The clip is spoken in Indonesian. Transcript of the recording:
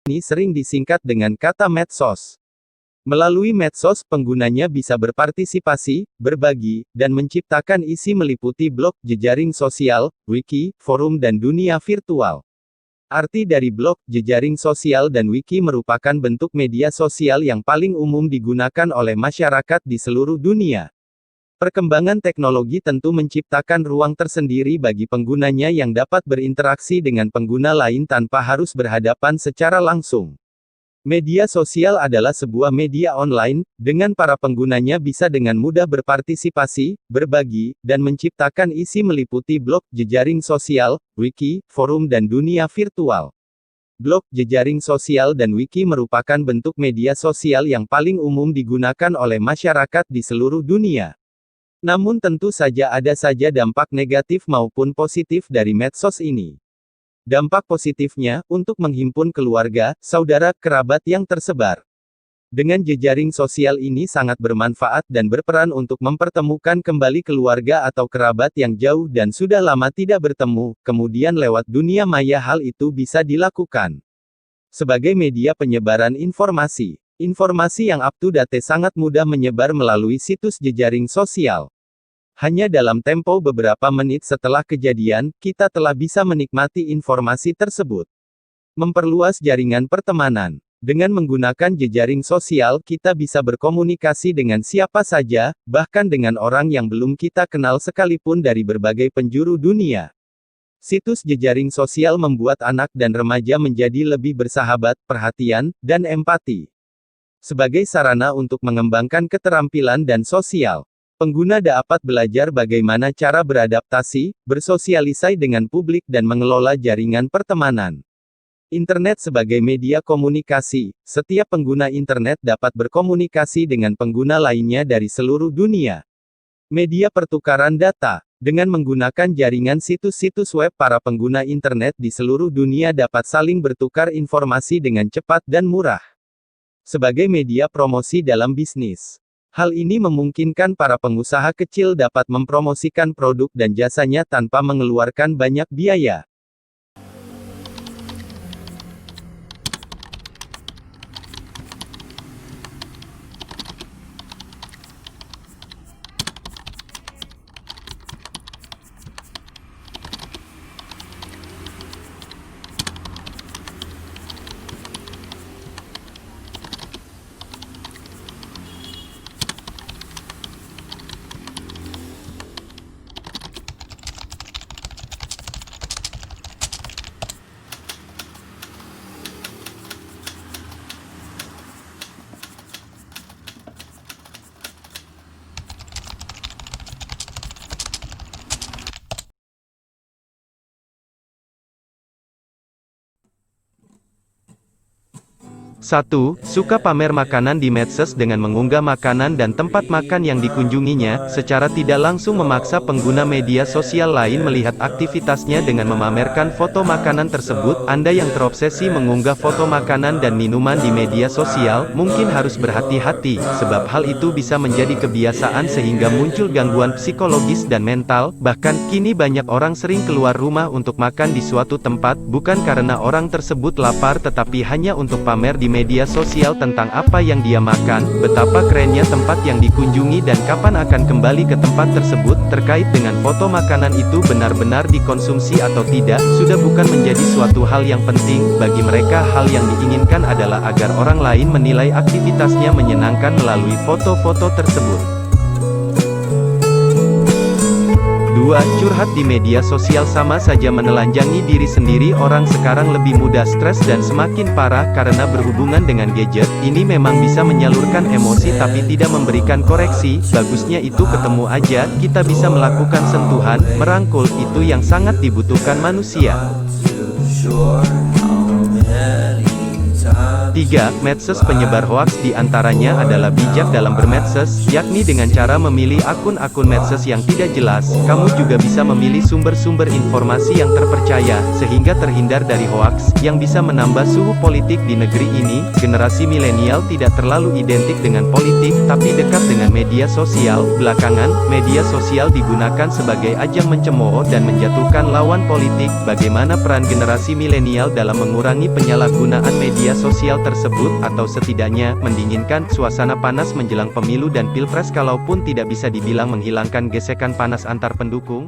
ini sering disingkat dengan kata medsos. Melalui medsos, penggunanya bisa berpartisipasi, berbagi, dan menciptakan isi meliputi blog, jejaring sosial, wiki, forum dan dunia virtual. Arti dari blog, jejaring sosial dan wiki merupakan bentuk media sosial yang paling umum digunakan oleh masyarakat di seluruh dunia. Perkembangan teknologi tentu menciptakan ruang tersendiri bagi penggunanya yang dapat berinteraksi dengan pengguna lain tanpa harus berhadapan secara langsung. Media sosial adalah sebuah media online, dengan para penggunanya bisa dengan mudah berpartisipasi, berbagi, dan menciptakan isi meliputi blog, jejaring sosial, wiki, forum dan dunia virtual. Blog, jejaring sosial dan wiki merupakan bentuk media sosial yang paling umum digunakan oleh masyarakat di seluruh dunia. Namun tentu saja ada saja dampak negatif maupun positif dari medsos ini. Dampak positifnya, untuk menghimpun keluarga, saudara, kerabat yang tersebar. Dengan jejaring sosial ini sangat bermanfaat dan berperan untuk mempertemukan kembali keluarga atau kerabat yang jauh dan sudah lama tidak bertemu, kemudian lewat dunia maya hal itu bisa dilakukan. Sebagai media penyebaran informasi, informasi yang up-to-date sangat mudah menyebar melalui situs jejaring sosial. Hanya dalam tempo beberapa menit setelah kejadian, kita telah bisa menikmati informasi tersebut. Memperluas jaringan pertemanan. Dengan menggunakan jejaring sosial, kita bisa berkomunikasi dengan siapa saja, bahkan dengan orang yang belum kita kenal sekalipun dari berbagai penjuru dunia. Situs jejaring sosial membuat anak dan remaja menjadi lebih bersahabat, perhatian, dan empati. Sebagai sarana untuk mengembangkan keterampilan dan sosial. Pengguna dapat belajar bagaimana cara beradaptasi, bersosialisasi dengan publik dan mengelola jaringan pertemanan. Internet sebagai media komunikasi, setiap pengguna internet dapat berkomunikasi dengan pengguna lainnya dari seluruh dunia. Media pertukaran data, dengan menggunakan jaringan situs-situs web para pengguna internet di seluruh dunia dapat saling bertukar informasi dengan cepat dan murah. Sebagai media promosi dalam bisnis. Hal ini memungkinkan para pengusaha kecil dapat mempromosikan produk dan jasanya tanpa mengeluarkan banyak biaya. Satu, suka pamer makanan di medsos dengan mengunggah makanan dan tempat makan yang dikunjunginya, secara tidak langsung memaksa pengguna media sosial lain melihat aktivitasnya dengan memamerkan foto makanan tersebut. Anda yang terobsesi mengunggah foto makanan dan minuman di media sosial, mungkin harus berhati-hati, sebab hal itu bisa menjadi kebiasaan sehingga muncul gangguan psikologis dan mental. Bahkan, kini banyak orang sering keluar rumah untuk makan di suatu tempat, bukan karena orang tersebut lapar tetapi hanya untuk pamer di media sosial tentang apa yang dia makan, betapa kerennya tempat yang dikunjungi dan kapan akan kembali ke tempat tersebut. Terkait dengan foto makanan itu benar-benar dikonsumsi atau tidak, sudah bukan menjadi suatu hal yang penting. Bagi mereka hal yang diinginkan adalah agar orang lain menilai aktivitasnya menyenangkan melalui foto-foto tersebut. 2. Curhat di media sosial sama saja menelanjangi diri sendiri. Orang sekarang lebih mudah stres dan semakin parah karena berhubungan dengan gadget. Ini memang bisa menyalurkan emosi tapi tidak memberikan koreksi. Bagusnya itu ketemu aja, kita bisa melakukan sentuhan, merangkul, itu yang sangat dibutuhkan manusia. 3. Medsos penyebar hoaks di antaranya adalah bijak dalam bermedsos, yakni dengan cara memilih akun-akun medsos yang tidak jelas. Kamu juga bisa memilih sumber-sumber informasi yang terpercaya, sehingga terhindar dari hoaks, yang bisa menambah suhu politik di negeri ini. Generasi milenial tidak terlalu identik dengan politik, tapi dekat dengan media sosial. Belakangan, media sosial digunakan sebagai ajang mencemooh dan menjatuhkan lawan politik. Bagaimana peran generasi milenial dalam mengurangi penyalahgunaan media sosial tersebut, atau setidaknya, mendinginkan suasana panas menjelang pemilu dan pilpres kalaupun tidak bisa dibilang menghilangkan gesekan panas antar pendukung?